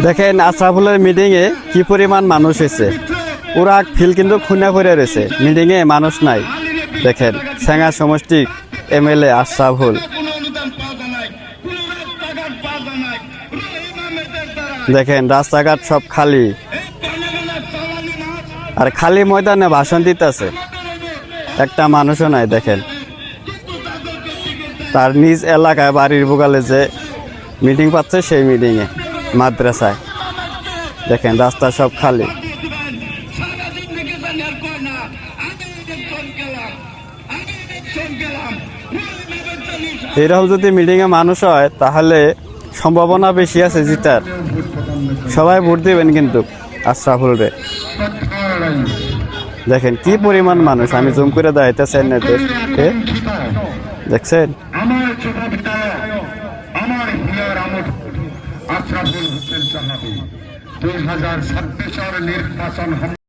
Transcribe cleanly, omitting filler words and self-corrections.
দেখেন আশরাফুলের মিটিংয়ে কি পরিমাণ মানুষ হয়েছে। পুরা ফিল কিন্তু খুনা করে রয়েছে, মিটিংয়ে মানুষ নাই। দেখেন সেঙ্গা সমষ্টি এমএলএ আশরাফুল, দেখেন রাস্তাঘাট সব খালি, আর খালি ময়দানে ভাষণ দিতেছে, একটা মানুষও নাই। দেখেন তার নিজ এলাকায় বাড়ির বুকালে যে মিটিং পাচ্ছে সেই মিটিংয়ে মাদ্রাসায়, দেখেন রাস্তা সব খালি। এরকম যদি মিটিংয়ে মানুষ হয় তাহলে সম্ভাবনা বেশি আছে জিতার। সবাই ভোট দিবেন কিন্তু আশরাফুল রে। দেখেন কি পরিমাণ মানুষ, আমি জুম করে দেখাইতেছি আপনাদের, দেখছেন। আশরাফুল হোসেন সাহাবী 2026 নির্বাচন